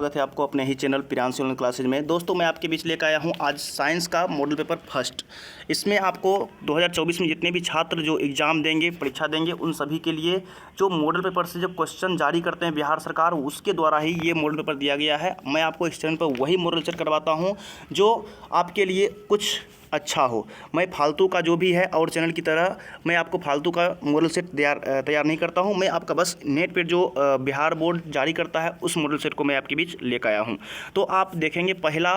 स्वागत है आपको अपने ही चैनल प्रियांशु ऑनलाइन क्लासेज में। दोस्तों मैं आपके बीच लेकर आया हूं आज साइंस का मॉडल पेपर फर्स्ट। इसमें आपको 2024 में जितने भी छात्र जो एग्ज़ाम देंगे, परीक्षा देंगे, उन सभी के लिए जो मॉडल पेपर से जो क्वेश्चन जारी करते हैं बिहार सरकार, उसके द्वारा ही ये मॉडल पेपर दिया गया है। मैं आपको इस चैनल पर वही मॉडल सेट करवाता हूँ जो आपके लिए कुछ अच्छा हो। मैं फालतू का जो भी है और चैनल की तरह मैं आपको फालतू का मॉडल सेट तैयार नहीं करता हूं। मैं आपका बस नेट पे जो बिहार बोर्ड जारी करता है उस मॉडल सेट को मैं आपके बीच लेकर आया हूं। तो आप देखेंगे पहला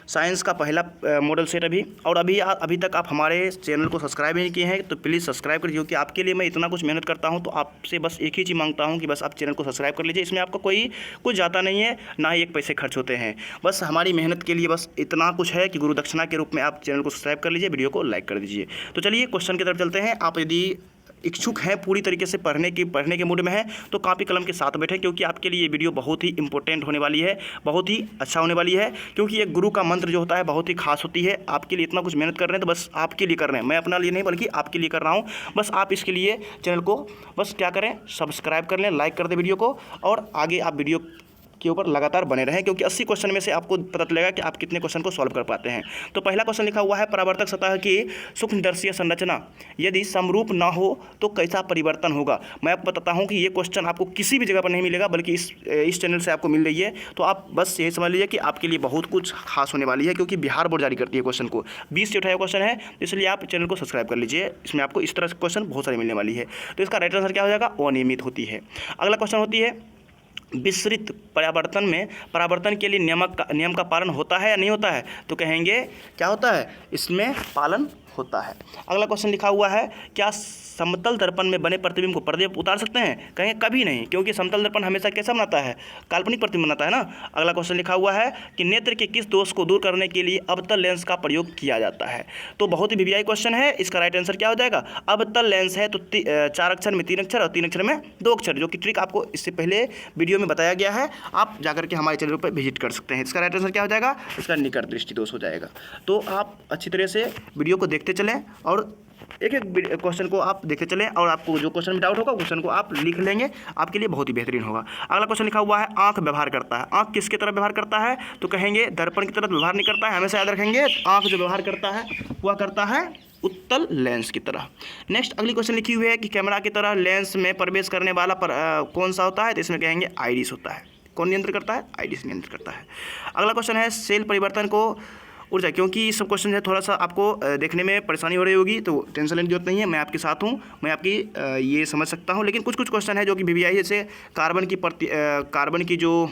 साइंस का पहला मॉडल सेट अभी तक आप हमारे चैनल को सब्सक्राइब नहीं किए हैं तो प्लीज़ सब्सक्राइब कर दीजिए, क्योंकि आपके लिए मैं इतना कुछ मेहनत करता हूं। तो आपसे बस एक ही चीज़ मांगता हूं कि बस आप चैनल को सब्सक्राइब कर लीजिए। इसमें आपका कोई कुछ जाता नहीं है, ना ही एक पैसे खर्च होते हैं। बस हमारी मेहनत के लिए बस इतना कुछ है कि गुरु दक्षिणा के रूप में आप चैनल को सब्सक्राइब कर लीजिए, वीडियो को लाइक कर दीजिए। तो चलिए क्वेश्चन की तरफ चलते हैं। आप यदि इच्छुक हैं, पूरी तरीके से पढ़ने के मूड में हैं, तो कॉपी कलम के साथ बैठें, क्योंकि आपके लिए ये वीडियो बहुत ही इंपॉर्टेंट होने वाली है, बहुत ही अच्छा होने वाली है। क्योंकि एक गुरु का मंत्र जो होता है बहुत ही खास होती है। आपके लिए इतना कुछ मेहनत कर रहे हैं तो बस आपके लिए कर रहे हैं, मैं अपना लिए नहीं बल्कि आपके लिए कर रहा हूँ। बस आप इसके लिए चैनल को बस क्या करें, सब्सक्राइब कर लें, लाइक कर दें वीडियो को, और आगे आप वीडियो के ऊपर लगातार बने रहें, क्योंकि 80 क्वेश्चन में से आपको पता चलेगा कि आप कितने क्वेश्चन को सॉल्व कर पाते हैं। तो पहला क्वेश्चन लिखा हुआ है, परावर्तक सतह की सूक्ष्मदर्शीय संरचना यदि समरूप ना हो तो कैसा परिवर्तन होगा। मैं आपको बताता हूं कि ये क्वेश्चन आपको किसी भी जगह पर नहीं मिलेगा, बल्कि इस चैनल से आपको मिल रही है। तो आप बस ये समझ लीजिए कि आपके लिए बहुत कुछ खास होने वाली है, क्योंकि बिहार बोर्ड जारी करती है क्वेश्चन को। 20 से उठाया क्वेश्चन है, इसलिए आप चैनल को सब्सक्राइब कर लीजिए। इसमें आपको इस तरह से क्वेश्चन बहुत सारी मिलने वाली है। तो इसका राइट आंसर क्या हो जाएगा, अनियमित होती है। अगला क्वेश्चन होती है, विसरित परावर्तन में परावर्तन के लिए नियम का पालन होता है या नहीं होता है। तो कहेंगे क्या होता है, इसमें पालन होता है। अगला क्वेश्चन लिखा हुआ है, क्या समतल दर्पण में बने प्रतिबिंब को पर्दे पर उतार सकते हैं। कहेंगे कभी नहीं, क्योंकि समतल दर्पण हमेशा कैसा बनाता है, काल्पनिक प्रतिबिंब बनाता है ना। अगला क्वेश्चन लिखा हुआ है कि नेत्र के किस दोष को दूर करने के लिए अवतल लेंस का प्रयोग किया जाता है। तो बहुत ही वीवीआई क्वेश्चन है। इसका राइट आंसर क्या हो जाएगा, अवतल लेंस है तो 4 अक्षर में 3 अक्षर और 3 अक्षर में 2 अक्षर, जो कि ट्रिक आपको इससे पहले वीडियो में बताया गया है। आप जाकर के हमारे चैनल पर विजिट कर सकते हैं। इसका राइट आंसर क्या हो जाएगा, इसका निकट दृष्टि दोष हो जाएगा। तो आप अच्छी तरह से वीडियो को देखते चलें और एक एक क्वेश्चन को आप देखते चलें, और आपको जो क्वेश्चन में डाउट होगा क्वेश्चन को आप लिख लेंगे, आपके लिए बहुत ही बेहतरीन होगा। अगला क्वेश्चन लिखा हुआ है, आंख व्यवहार करता है। आंख किसके तरफ व्यवहार करता है। तो कहेंगे दर्पण की तरफ व्यवहार नहीं करता है, हमेशा याद रखेंगे। आंख जो व्यवहार करता है वह करता है उत्तल लेंस की तरह। नेक्स्ट अगली क्वेश्चन लिखी हुई है कि कैमरा की तरह लेंस में प्रवेश करने वाला कौन सा होता है। तो इसमें कहेंगे आइरिस होता है। कौन नियंत्रण करता है, आइरिस नियंत्रण करता है। अगला क्वेश्चन है, सेल परिवर्तन को ऊर्जा, क्योंकि ये सब क्वेश्चन है थोड़ा सा आपको देखने में परेशानी हो रही होगी, तो टेंशन लेने की जरूरत नहीं है। मैं आपके साथ हूँ, मैं आपकी ये समझ सकता हूँ। लेकिन कुछ क्वेश्चन है जो कि वीवीआई, जैसे कार्बन की जो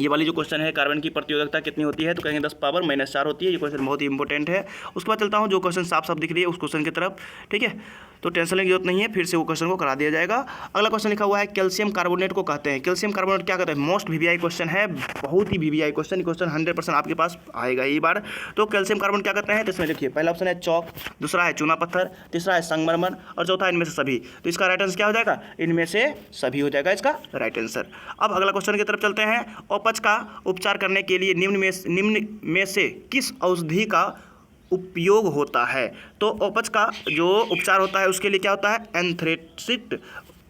ये वाली जो क्वेश्चन है, कार्बन की प्रतिरोधकता कितनी होती है। तो कहेंगे 10⁻⁻4 होती है। ये क्वेश्चन बहुत ही इंपॉर्टेंट है। उसके बाद चलता हूँ, जो क्वेश्चन साफ साफ दिख रही है उस क्वेश्चन की तरफ, ठीक है। तो टेंशन लेने की जरूरत नहीं है, फिर से वो क्वेश्चन को करा दिया जाएगा। अगला क्वेश्चन लिखा हुआ है, कैल्शियम कार्बोनेट को कहते हैं। कैल्शियम कार्बोनेट क्या कहते हैं, मोस्ट वीवीआई क्वेश्चन है, बहुत ही वीवीआई क्वेश्चन। 100% आपके पास आएगा ये बार। तो कैल्शियम कार्बोनेट क्या कहते हैं, तो इसमें देखिए पहला ऑप्शन है चौक, दूसरा है चूना पत्थर, तीसरा है संगमरमर, और चौथा इनमें से सभी। तो इसका राइट आंसर क्या हो जाएगा, इनमें से सभी हो जाएगा इसका राइट आंसर। अब अगला क्वेश्चन की तरफ चलते हैं, अपच का उपचार करने के लिए निम्न में से किस औषधि का उपयोग होता है। तो अपच का जो उपचार होता है उसके लिए क्या होता है, एंथ्रेसिस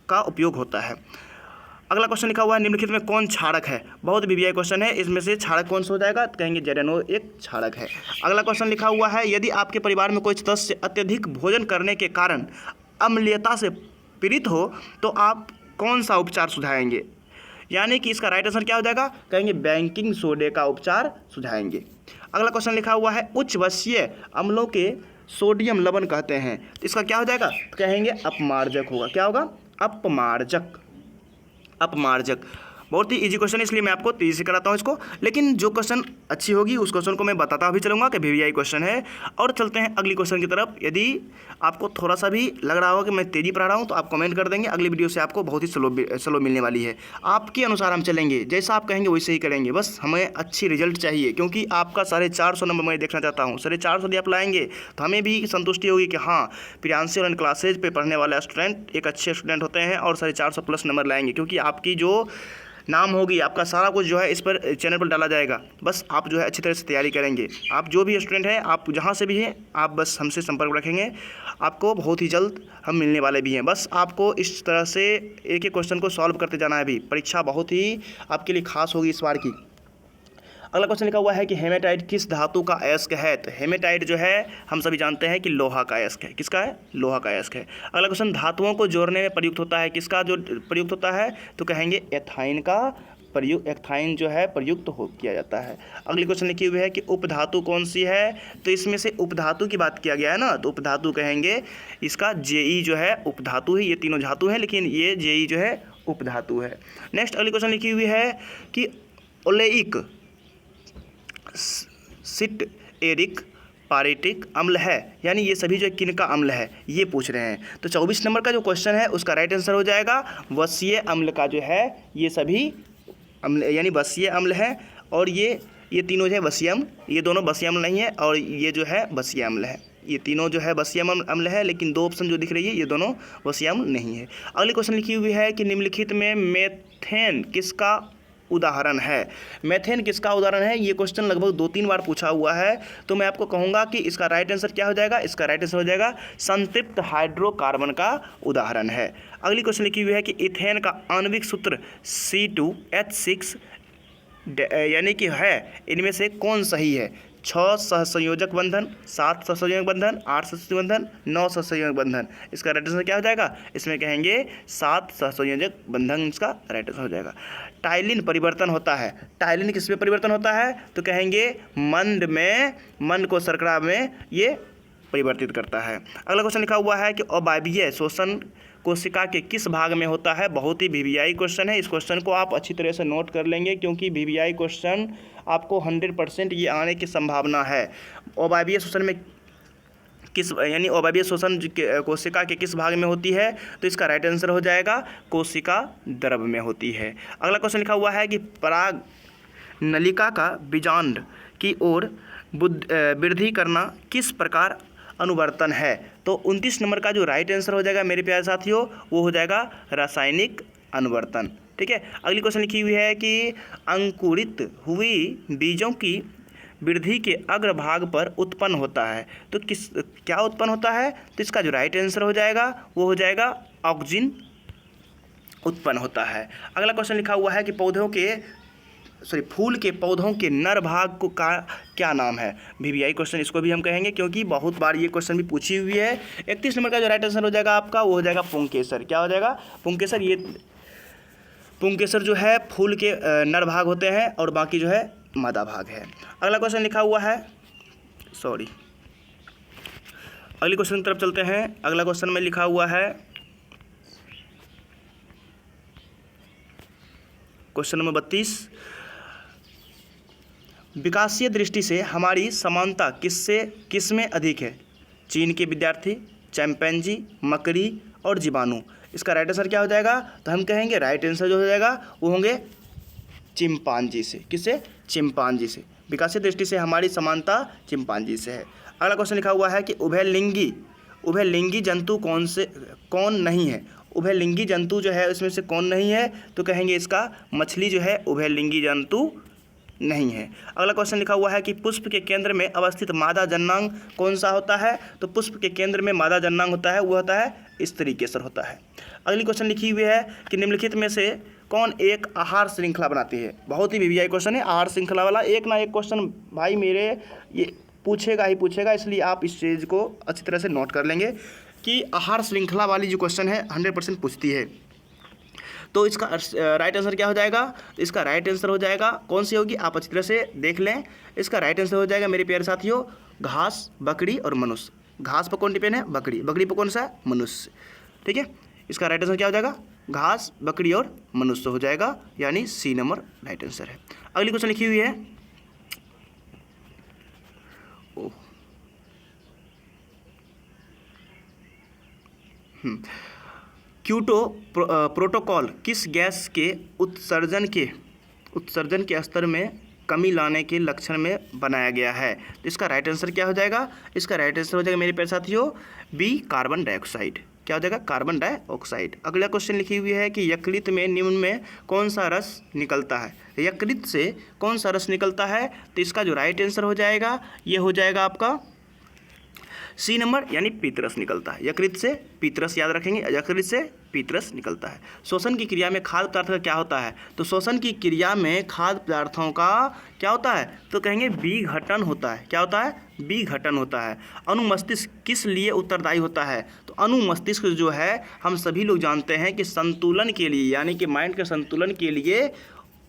का उपयोग होता है। अगला क्वेश्चन लिखा हुआ है, निम्नलिखित में कौन क्षारक है। बहुत वीवीआई क्वेश्चन है, इसमें से क्षारक कौन सा हो जाएगा, तो कहेंगे जेरेनो एक क्षारक है। अगला क्वेश्चन लिखा हुआ है, यदि आपके परिवार में कोई सदस्य अत्यधिक भोजन करने के कारण अम्लीयता से पीड़ित हो तो आप कौन सा उपचार सुझाएंगे। यानी कि इसका राइट आंसर क्या हो जाएगा, कहेंगे बेकिंग सोडे का उपचार सुझाएंगे। अगला क्वेश्चन लिखा हुआ है, उच्च वसीय अम्लों के सोडियम लवण कहते हैं। तो इसका क्या हो जाएगा, तो कहेंगे अपमार्जक होगा। क्या होगा, अपमार्जक। बहुत ही इजी क्वेश्चन है, इसलिए मैं आपको तेजी से कराता हूँ इसको। लेकिन जो क्वेश्चन अच्छी होगी उस क्वेश्चन को मैं बताता भी चलूँगा कि वीवीआई क्वेश्चन है। और चलते हैं अगली क्वेश्चन की तरफ। यदि आपको थोड़ा सा भी लग रहा होगा कि मैं तेजी पढ़ा रहा हूँ तो आप कमेंट कर देंगे। अगली वीडियो से आपको बहुत ही स्लो मिलने वाली है। आपके अनुसार हम चलेंगे, जैसा आप कहेंगे वैसे ही करेंगे। बस हमें अच्छी रिजल्ट चाहिए, क्योंकि आपका 450 नंबर मैं देखना चाहता हूँ। 450 यदि आप लाएंगे तो हमें भी संतुष्टि होगी कि हाँ, प्रियांशु ऑनलाइन क्लासेज पे पढ़ने वाले स्टूडेंट एक अच्छे स्टूडेंट होते हैं और 450+ नंबर लाएंगे। क्योंकि आपकी जो नाम होगी, आपका सारा कुछ जो है इस पर चैनल पर डाला जाएगा। बस आप जो है अच्छी तरह से तैयारी करेंगे। आप जो भी स्टूडेंट हैं, आप जहाँ से भी हैं, आप बस हमसे संपर्क रखेंगे। आपको बहुत ही जल्द हम मिलने वाले भी हैं। बस आपको इस तरह से एक एक क्वेश्चन को सॉल्व करते जाना है। भी परीक्षा बहुत ही आपके लिए खास होगी इस बार की। अगला क्वेश्चन लिखा हुआ है कि हेमेटाइट किस धातु का अयस्क है। तो हेमेटाइट जो है हम सभी जानते हैं कि लोहा का अयस्क है। किसका है? लोहा का अयस्क है। अगला क्वेश्चन धातुओं को जोड़ने में प्रयुक्त होता है। किसका जो प्रयुक्त होता है? तो कहेंगे एथाइन का प्रयुक्त, एथाइन जो है प्रयुक्त हो किया जाता है। अगली क्वेश्चन लिखी हुई है कि उपधातु कौन सी है। तो इसमें से उपधातु की बात किया गया है ना, तो उपधातु कहेंगे इसका जेई जो है उपधातु है। ये तीनों धातु हैं लेकिन ये जेई जो है उपधातु है। नेक्स्ट अगली क्वेश्चन लिखी हुई है कि ओलेइक सिट एरिक पारेटिक अम्ल है, यानी ये सभी जो किन का अम्ल है ये पूछ रहे हैं। तो 24 नंबर का जो क्वेश्चन है उसका राइट आंसर हो जाएगा वसीय अम्ल का जो है ये सभी अम्ल यानी वसीय अम्ल है। और ये तीनों जो है वसीय अम्ल, ये दोनों वसीय अम्ल नहीं है और ये जो है वसीय अम्ल है। ये तीनों जो है वसीय अम्ल है लेकिन दो ऑप्शन जो दिख रही है ये दोनों वसीय अम्ल नहीं है। अगली क्वेश्चन लिखी हुई है कि निम्नलिखित में मेथेन किसका उदाहरण है। मेथेन किसका उदाहरण है? ये क्वेश्चन लगभग 2-3 बार पूछा हुआ है। तो मैं आपको कहूँगा कि इसका राइट आंसर क्या हो जाएगा। इसका राइट आंसर हो जाएगा संतृप्त हाइड्रोकार्बन का उदाहरण है। अगली क्वेश्चन लिखी हुई है कि इथेन का आणविक सूत्र C2H6 यानी कि है इनमें से कौन सही है। 6 सहसंयोजक बंधन, 7 सहसंयोजक बंधन, 8 सहसंयोजक बंधन, 9 सहसंयोजक बंधन। इसका राइट आंसर क्या हो जाएगा? इसमें कहेंगे 7 सहसंयोजक बंधन इसका राइट आंसर हो जाएगा। टाइलिन परिवर्तन होता है। टाइलिन किस में परिवर्तन होता है? तो कहेंगे मंद को शर्करा में ये परिवर्तित करता है। अगला क्वेश्चन लिखा हुआ है कि अवायवीय शोषण कोशिका के किस भाग में होता है। बहुत ही वीवीआई क्वेश्चन है। इस क्वेश्चन को आप अच्छी तरह से नोट कर लेंगे क्योंकि वीवीआई क्वेश्चन आपको 100% ये आने की संभावना है। अवायवीय शोषण में किस यानी अवायवीय शोषण कोशिका के किस भाग में होती है। तो इसका राइट आंसर हो जाएगा कोशिका द्रव में होती है। अगला क्वेश्चन लिखा हुआ है कि पराग नलिका का बीजांड की ओर वृद्धि करना किस प्रकार अनुवर्तन है। तो 29 नंबर का जो राइट आंसर हो जाएगा मेरे प्यारे साथियों वो हो जाएगा रासायनिक अनुवर्तन। ठीक है। अगली क्वेश्चन लिखी हुई है कि अंकुरित हुई बीजों की वृद्धि के अग्रभाग पर उत्पन्न होता है। तो क्या उत्पन्न होता है। तो इसका जो राइट आंसर हो जाएगा वो हो जाएगा ऑक्सिन उत्पन्न होता है। अगला क्वेश्चन लिखा हुआ है कि फूल के पौधों के नर भाग को क्या नाम है। वीवीआई क्वेश्चन इसको भी हम कहेंगे क्योंकि बहुत बार ये क्वेश्चन भी पूछी हुई है। 31 नंबर का जो राइट आंसर हो जाएगा आपका वो हो जाएगा पुंकेसर। क्या हो जाएगा? पुंकेसर। ये पुंकेसर जो है फूल के नर भाग होते हैं और बाकी जो है मादा भाग है। अगला क्वेश्चन लिखा हुआ है अगली क्वेश्चन की तरफ चलते हैं। अगला क्वेश्चन में लिखा हुआ है क्वेश्चन नंबर 32, विकासीय दृष्टि से हमारी समानता किस में अधिक है। चीन के विद्यार्थी, चैंपैंजी, मकड़ी और जीवाणु। इसका राइट आंसर क्या हो जाएगा। तो हम कहेंगे राइट आंसर जो हो जाएगा वो होंगे चिंपांजी से। किससे? चिंपांजी से। विकासीय दृष्टि से हमारी समानता चिंपांजी से है। अगला क्वेश्चन लिखा हुआ है कि उभयलिंगी जंतु कौन नहीं है। उभयलिंगी जंतु जो है उसमें से कौन नहीं है। तो कहेंगे इसका मछली जो है उभयलिंगी जंतु नहीं है। अगला क्वेश्चन लिखा हुआ है कि पुष्प के केंद्र में अवस्थित मादा जननांग कौन सा होता है। तो पुष्प के केंद्र में मादा जननांग होता है वो होता है स्त्री केसर होता है। अगली क्वेश्चन लिखी हुई है कि निम्नलिखित में से कौन एक आहार श्रृंखला बनाती है। बहुत ही वीवीआई क्वेश्चन है आहार श्रृंखला वाला। एक ना एक क्वेश्चन भाई मेरे ये पूछेगा ही पूछेगा, इसलिए आप इस चीज़ को अच्छी तरह से नोट कर लेंगे कि आहार श्रृंखला वाली जो क्वेश्चन है 100% पूछती है। तो इसका राइट आंसर क्या हो जाएगा। तो इसका राइट आंसर हो जाएगा कौन सी होगी आप अच्छी तरह से देख लें। इसका राइट आंसर हो जाएगा मेरे प्यारे साथियों घास, बकरी और मनुष्य। घास पर कौन डिपेंड है? बकरी। बकरी पर कौन सा है? मनुष्य। ठीक है। इसका राइट आंसर क्या हो जाएगा? घास, बकरी और मनुष्य हो जाएगा, यानी सी नंबर राइट आंसर है। अगली क्वेश्चन लिखी हुई है क्योटो प्रोटोकॉल किस गैस के उत्सर्जन के स्तर में कमी लाने के लक्षण में बनाया गया है। तो इसका राइट आंसर क्या हो जाएगा। इसका राइट आंसर हो जाएगा मेरे प्यारे साथियों बी कार्बन डाइऑक्साइड। क्या हो जाएगा? Carbon dioxide. अगला क्वेश्चन लिखी हुई है कि यकृत में निम्न में कौन सा रस निकलता है। यकृत से कौन सा रस निकलता है। तो इसका जो राइट आंसर हो जाएगा ये हो जाएगा आपका सी नंबर यानी पीतरस निकलता है। यकृत से पीतरस याद रखेंगे, यकृत से पीतरस निकलता है। शोषण की क्रिया में खाद्य पदार्थ का क्या होता है? तो शोषण की क्रिया में खाद्य पदार्थों का क्या होता है? तो कहेंगे विघटन होता है। क्या होता है? विघटन होता है। अनुमस्तिष्क किस लिए उत्तरदायी होता है? तो अनुमस्तिष्क जो है हम सभी लोग जानते हैं कि संतुलन के लिए, यानी कि माइंड के संतुलन के लिए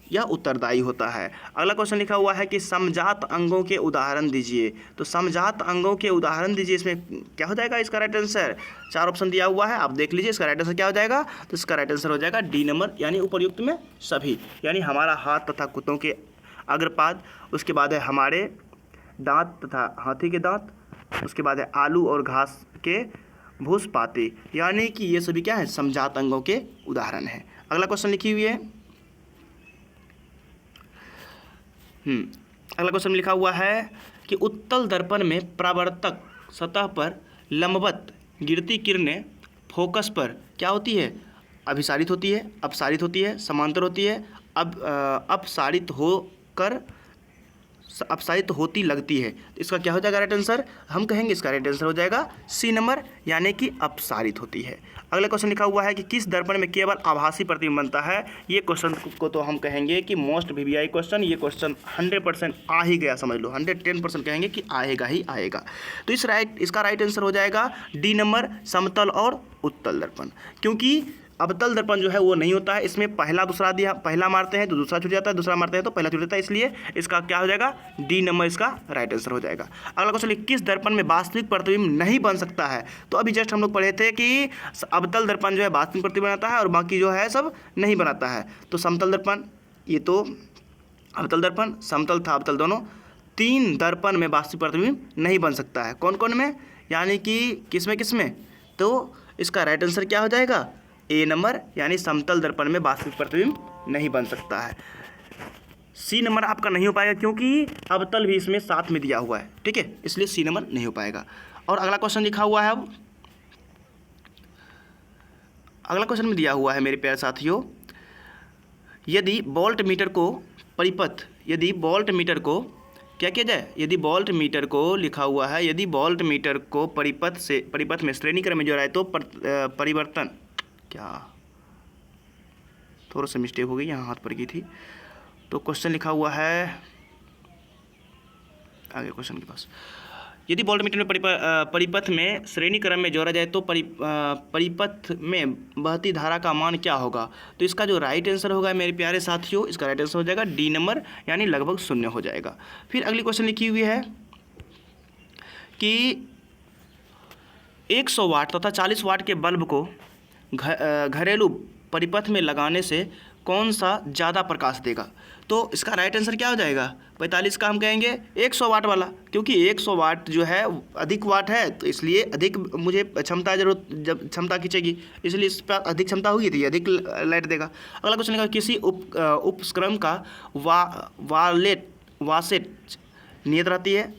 यह उत्तरदायी होता है। अगला क्वेश्चन लिखा हुआ है कि समजात अंगों के उदाहरण दीजिए। तो समजात अंगों के उदाहरण दीजिए, इसमें क्या हो जाएगा इसका राइट आंसर? 4 ऑप्शन दिया हुआ है, आप देख लीजिए इसका राइट आंसर क्या हो जाएगा। तो इसका राइट आंसर हो जाएगा डी नंबर, यानी उपयुक्त में सभी, यानी हमारा हाथ तथा कुत्तों के अग्रपाद, उसके बाद है हमारे दांत तथा हाथी के दांत, उसके बाद है आलू और घास के भूसपाती, यानी कि ये सभी क्या है? समजात अंगों के उदाहरण हैं। अगला क्वेश्चन लिखी हुई है, अगला क्वेश्चन लिखा हुआ है कि उत्तल दर्पण में परावर्तक सतह पर लंबवत गिरती किरणें फोकस पर क्या होती है? अभिसारित होती है, अपसारित होती है, समांतर होती है, अपसारित होकर अपसारित होती लगती है। तो इसका क्या हो जाएगा राइट आंसर? हम कहेंगे इसका राइट आंसर हो जाएगा सी नंबर, यानी कि अपसारित होती है। अगला क्वेश्चन लिखा हुआ है कि किस दर्पण में केवल आभासी प्रतिबिंब बनता है? ये क्वेश्चन को तो हम कहेंगे कि मोस्ट वीवीआई क्वेश्चन, ये क्वेश्चन 100% आ ही गया, समझ लो 110% कहेंगे कि आएगा ही आएगा। तो इसका राइट आंसर हो जाएगा डी नंबर, समतल और उत्तल दर्पण। क्योंकि अवतल दर्पण जो है वो नहीं होता है, इसमें पहला दूसरा दिया, पहला मारते हैं तो दूसरा छूट जाता है, दूसरा मारते हैं तो पहला छूट जाता है, इसलिए इसका क्या हो जाएगा? डी नंबर इसका राइट आंसर हो जाएगा। अगला क्वेश्चन, किस दर्पण में वास्तविक प्रतिबिंब नहीं बन सकता है? तो अभी जस्ट हम लोग पढ़े थे कि अवतल दर्पण जो है वास्तविक प्रतिबिंब बनाता है और बाकी जो है सब नहीं बनाता है। तो समतल दर्पण, ये तो अवतल दर्पण, समतल था अवतल दोनों, 3 दर्पण में वास्तविक प्रतिबिंब नहीं बन सकता है। कौन कौन में? यानी कि किसमें? तो इसका राइट आंसर क्या हो जाएगा? ए नंबर, यानी समतल दर्पण में वास्तविक प्रतिबिंब नहीं बन सकता है। सी नंबर आपका नहीं हो पाएगा क्योंकि अवतल भी इसमें साथ में दिया हुआ है, ठीक है, इसलिए सी नंबर नहीं हो पाएगा। और अगला क्वेश्चन लिखा हुआ है, अब अगला क्वेश्चन में दिया हुआ है मेरे प्यारे साथियों, यदि वोल्ट मीटर को परिपथ, यदि वोल्ट मीटर को क्या किया जाए? यदि वोल्ट मीटर को लिखा हुआ है, यदि वोल्ट मीटर को परिपथ में श्रेणी क्रम में जोड़ा है तो परिवर्तन, क्या थोड़ा सा मिस्टेक हो गई, यहाँ हाथ पर की थी। तो क्वेश्चन लिखा हुआ है आगे क्वेश्चन के पास, यदि वोल्टमीटर में परिपथ में श्रेणी क्रम में जोड़ा जाए तो परिपथ में बहती धारा का मान क्या होगा? तो इसका जो राइट आंसर होगा मेरे प्यारे साथियों, इसका राइट आंसर हो जाएगा डी नंबर, यानी लगभग 0 हो जाएगा। फिर अगली क्वेश्चन लिखी हुई है कि 100 वाट तथा 40 वाट के बल्ब को घरेलू परिपथ में लगाने से कौन सा ज़्यादा प्रकाश देगा? तो इसका राइट आंसर क्या हो जाएगा? 45 का हम कहेंगे 100 वाट वाला, क्योंकि 100 वाट जो है अधिक वाट है, तो इसलिए अधिक मुझे क्षमता जरूरत, जब क्षमता खींचेगी इसलिए इस पर अधिक क्षमता होगी तो ये अधिक लाइट देगा। अगला क्वेश्चन लिखा, किसी उपक्रम का वासेट नियत रहती है,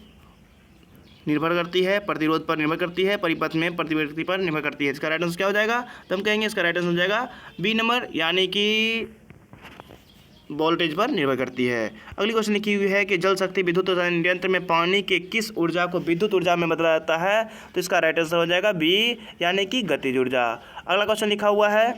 निर्भर करती है, प्रतिरोध पर निर्भर करती है, परिपथ में प्रतिवर्ती पर निर्भर करती है। इसका राइट आंसर क्या हो जाएगा? तो हम कहेंगे इसका राइट आंसर हो जाएगा बी नंबर, यानी कि वोल्टेज पर निर्भर करती है। अगली क्वेश्चन लिखी हुई है कि जल शक्ति विद्युत यंत्र में पानी के किस ऊर्जा को विद्युत ऊर्जा में बदला जाता है? तो इसका राइट आंसर हो जाएगा बी, यानी कि गतिज ऊर्जा। अगला क्वेश्चन लिखा हुआ है,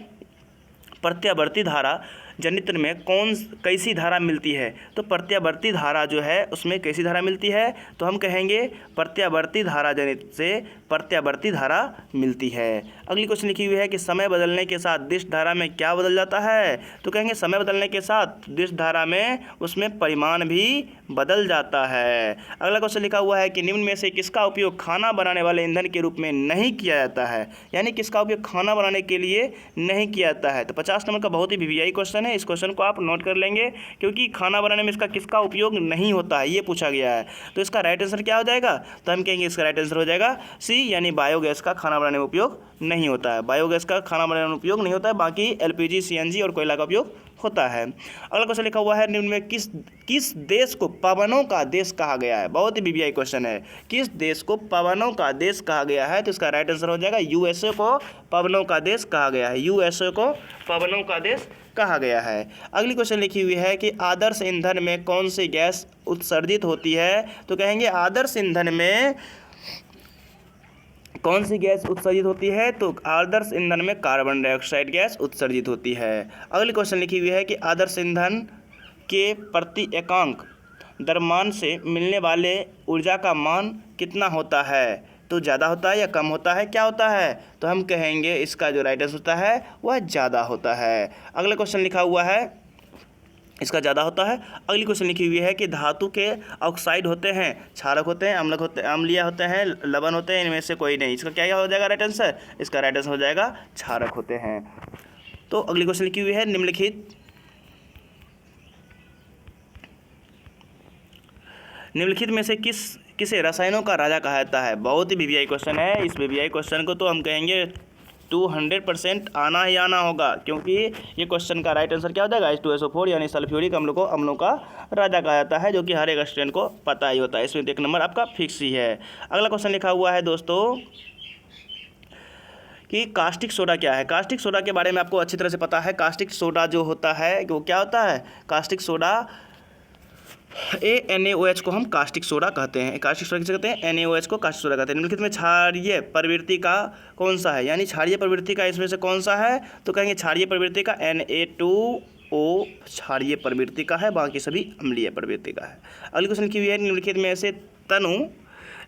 प्रत्यावर्ती धारा जनित्र में कैसी धारा मिलती है? तो प्रत्यावर्ती धारा जो है उसमें कैसी धारा मिलती है? तो हम कहेंगे प्रत्यावर्ती धारा जनित्र से प्रत्यावर्ती धारा मिलती है। अगली क्वेश्चन लिखी हुई है कि समय बदलने के साथ दिश धारा में क्या बदल जाता है? तो कहेंगे समय बदलने के साथ दिश धारा में उसमें परिमाण भी बदल जाता है। अगला क्वेश्चन लिखा हुआ है कि निम्न में से किसका उपयोग खाना बनाने वाले ईंधन के रूप में नहीं किया जाता है? यानी किसका उपयोग खाना बनाने के लिए नहीं किया जाता है? तो 50 नंबर का बहुत ही वीवीआई क्वेश्चन है, इस क्वेश्चन को आप नोट कर लेंगे, क्योंकि खाना बनाने में इसका किसका उपयोग नहीं होता है ये पूछा गया है। तो इसका राइट आंसर क्या हो जाएगा? तो हम कहेंगे इसका राइट आंसर हो जाएगा सी, यानी बायोगैस का खाना बनाने में उपयोग नहीं होता है। बायोगैस का खाना बनाने में उपयोग नहीं होता है, बाकी एलपीजी, सीएनजी और कोयला का उपयोग होता है। अगला क्वेश्चन लिखा हुआ है, निम्न में किस देश को पवनों का देश कहा गया है? बहुत ही वीवीआई क्वेश्चन है, किस देश को पवनों का देश कहा गया है? तो इसका राइट आंसर हो जाएगा यूएसए को पवनों का देश कहा गया है, यूएसए को पवनों का देश कहा गया है। अगली क्वेश्चन लिखी हुई है कि आदर्श ईंधन में कौन सी गैस उत्सर्जित होती है? तो कहेंगे आदर्श ईंधन में कौन सी गैस उत्सर्जित होती है? तो आदर्श ईंधन में कार्बन डाइऑक्साइड गैस उत्सर्जित होती है। अगली क्वेश्चन लिखी हुई है कि आदर्श ईंधन के प्रति एकांक द्रव्यमान से मिलने वाले ऊर्जा का मान कितना होता है? तो ज़्यादा होता है या कम होता है, क्या होता है? तो हम कहेंगे इसका जो राइट आंसर होता है वह ज़्यादा होता है। अगला क्वेश्चन लिखा हुआ है इसका ज़्यादा होता है। अगली क्वेश्चन लिखी हुई है कि धातु के ऑक्साइड होते हैं, क्षारक होते हैं, अम्लक होते हैं, अम्लीय होते हैं, लवण होते हैं, इनमें से कोई नहीं। इसका क्या हो जाएगा राइट आंसर? इसका राइट आंसर हो जाएगा क्षारक होते हैं। तो अगली क्वेश्चन लिखी हुई है निम्नलिखित में से किसे रसायनों का राजा कहा जाता है? बहुत ही वीवीआई क्वेश्चन है। इस वीवीआई क्वेश्चन को तो हम कहेंगे 200% आना ही आना होगा, क्योंकि ये क्वेश्चन का राइट आंसर क्या हो जाएगा? H2SO4 यानी सल्फ्यूरिक अम्ल को अम्लों का राजा कहा जाता है, जो कि हर एक स्टूडेंट को पता ही होता है। इसमें 1 नंबर आपका फिक्स ही है। अगला क्वेश्चन लिखा हुआ है दोस्तों कि कास्टिक सोडा क्या है? कास्टिक सोडा के बारे में आपको अच्छी तरह से पता है। कास्टिक सोडा जो होता है वो क्या होता है? कास्टिक सोडा NaOH को हम कास्टिक सोडा कहते हैं। कास्टिक सोडा किसे कहते हैं? NaOH को कास्टिक सोडा कहते हैं। निम्नलिखित में क्षारीय प्रवृत्ति का कौन सा है? यानी क्षारीय प्रवृत्ति का इसमें से कौन सा है? तो कहेंगे क्षारीय प्रवृत्ति का Na2O क्षारीय प्रवृत्ति का है, बाकी सभी अम्लीय प्रवृत्ति का है। अगली क्वेश्चन की हुई है निम्नलिखित में से तनु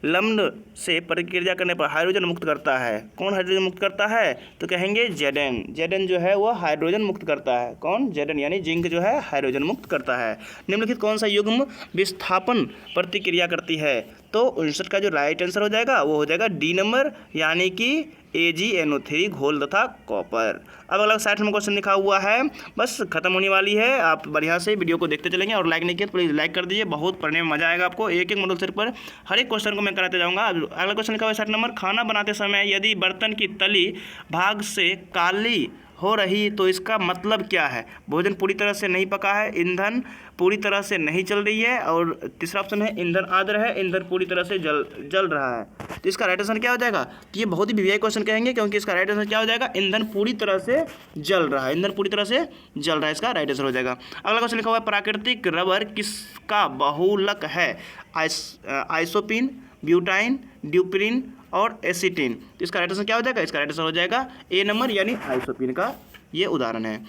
लम्ब से प्रतिक्रिया करने पर हाइड्रोजन मुक्त करता है। कौन हाइड्रोजन मुक्त करता है? तो कहेंगे Zn। Zn जो है वह हाइड्रोजन मुक्त करता है। कौन? Zn यानी जिंक जो है हाइड्रोजन मुक्त करता है। निम्नलिखित कौन सा युग्म विस्थापन प्रतिक्रिया करती है? तो 59 का जो राइट आंसर हो जाएगा वो हो जाएगा डी नंबर, यानी कि AgNO3 घोल तथा कॉपर। अब अगला 60 नंबर क्वेश्चन लिखा हुआ है, बस खत्म होने वाली है। आप बढ़िया से वीडियो को देखते चलेंगे और लाइक नहीं किया तो प्लीज़ लाइक कर दीजिए, बहुत पढ़ने में मजा आएगा आपको। एक मॉडल सेट पर हर एक क्वेश्चन को मैं कराते जाऊँगा। अगला क्वेश्चन लिखा हुआ है 60 नंबर, खाना बनाते समय यदि बर्तन की तली भाग से काली हो रही तो इसका मतलब क्या है? भोजन पूरी तरह से नहीं पका है, ईंधन पूरी तरह से नहीं चल रही है, और तीसरा ऑप्शन है ईंधन आर्द्र है, ईंधन पूरी तरह से जल रहा है। तो इसका राइट आंसर क्या हो जाएगा? तो ये बहुत ही वीवीआई क्वेश्चन कहेंगे, क्योंकि इसका राइट आंसर क्या हो जाएगा? ईंधन पूरी तरह से जल रहा है। ईंधन पूरी तरह से जल रहा है, इसका राइट आंसर हो जाएगा। अगला क्वेश्चन लिखा हुआ है प्राकृतिक रबर किसका बहुलक है? आइसोपिन, ब्यूटाइन, ड्यूपरिन और एसीटिन। तो इसका राइट आंसर क्या हो जाएगा? इसका राइट आंसर हो जाएगा ए नंबर, यानी आइसोपिन का ये उदाहरण है,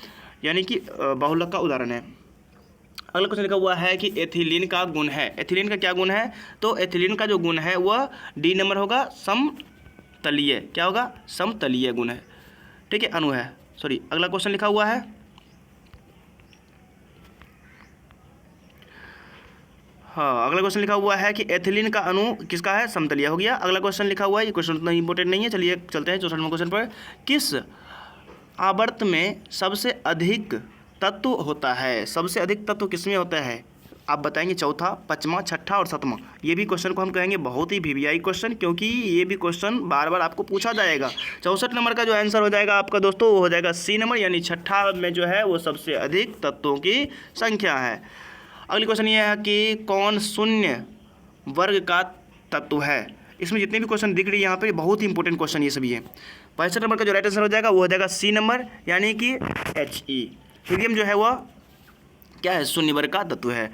यानी कि बहुलक का उदाहरण है। अगला क्वेश्चन लिखा हुआ है कि एथिलीन का गुण है। एथिलीन का क्या गुण है? तो एथिलीन का जो गुण है वह डी नंबर होगा, समतलीय। क्या होगा? समतलीय गुण है, ठीक है, अणु है, सॉरी। अगला क्वेश्चन लिखा हुआ है हाँ, अगला क्वेश्चन लिखा हुआ है कि एथिलीन का अणु किसका है? समतलीय हो गया। अगला क्वेश्चन लिखा हुआ है, ये क्वेश्चन उतना इंपॉर्टेंट नहीं है, चलिए चलते हैं 64वें क्वेश्चन पर। किस आवर्त में सबसे अधिक तत्व होता है? सबसे अधिक तत्व किसमें होता है? आप बताएंगे चौथा, पाँचवा, छठा और सातवां। ये भी क्वेश्चन को हम कहेंगे बहुत ही वीवीआई क्वेश्चन, क्योंकि ये भी क्वेश्चन बार बार आपको पूछा जाएगा। 64 नंबर का जो आंसर हो जाएगा आपका दोस्तों वो हो जाएगा सी नंबर, यानी छठा में जो है वो सबसे अधिक तत्वों की संख्या है। अगली क्वेश्चन ये है कि कौन शून्य वर्ग का तत्व है? इसमें जितने भी क्वेश्चन दिख रही है यहाँ पे बहुत ही इंपॉर्टेंट क्वेश्चन ये सभी है। 65 नंबर का जो राइट आंसर हो जाएगा वो हो जाएगा सी नंबर, यानी कि He। हीलियम जो है वह क्या है? शून्य वर्ग का तत्व है।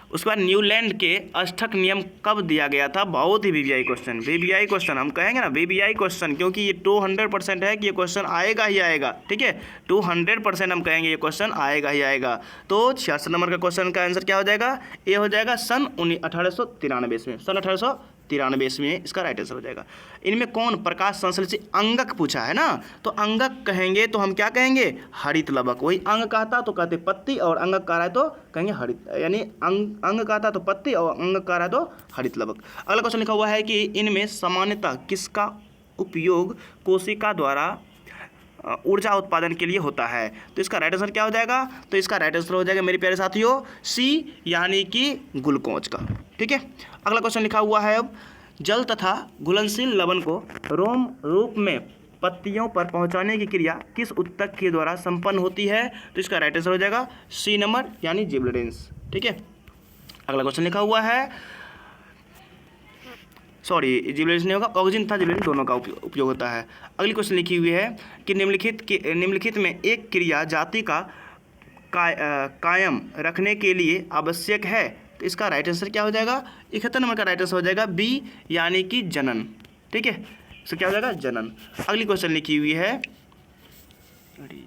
उसके बाद न्यूलैंड के अष्टक नियम कब दिया गया था? बहुत ही वीवीआई क्वेश्चन, वीवीआई क्वेश्चन हम कहेंगे ना, वीवीआई क्वेश्चन, क्योंकि ये 200% है कि ये क्वेश्चन आएगा ही आएगा, ठीक है, 200% हम कहेंगे ये क्वेश्चन आएगा ही आएगा। तो 66 नंबर का क्वेश्चन का आंसर क्या हो जाएगा? ये हो जाएगा सन 1893 में, सन 1893 में इसका राइट आंसर हो जाएगा। इनमें कौन प्रकाश संश्लेषी से अंगक पूछा है ना, तो अंगक कहेंगे तो हम क्या कहेंगे? हरित लवक। वही अंग कहता तो कहते पत्ती, और अंगक कह रहा है तो कहेंगे हरित, यानी अंग कहता तो पत्ती और अंग कह रहा है तो हरित लवक। अगला क्वेश्चन लिखा हुआ है कि इनमें सामान्यतः किसका उपयोग कोशिका द्वारा ऊर्जा उत्पादन के लिए होता है? तो इसका राइट आंसर क्या हो जाएगा? तो इसका राइट आंसर हो जाएगा मेरे प्यारे साथियों सी, यानी कि ग्लूकोज का, ठीक है। अगला क्वेश्चन लिखा हुआ है अब, जल तथा घुलनशील लवण को रोम रूप में पत्तियों पर पहुंचाने की क्रिया किस ऊतक के द्वारा संपन्न होती है? तो इसका राइट आंसर हो जाएगा सी नंबर, यानी जिबरेलिन्स, ठीक है। अगला क्वेश्चन लिखा हुआ है, सॉरी जिबरेलिन्स नहीं होगा, ऑक्सीजन तथा जिबरेलिन दोनों का उपयोग होता है। अगली क्वेश्चन लिखी हुई है कि निम्नलिखित में एक क्रिया जाति का कायम रखने के लिए आवश्यक है? तो इसका राइट आंसर क्या हो जाएगा? 71 नंबर का राइट आंसर हो जाएगा बी, यानी कि जनन, ठीक है, इसका क्या हो जाएगा जनन। अगली क्वेश्चन लिखी हुई है, अरे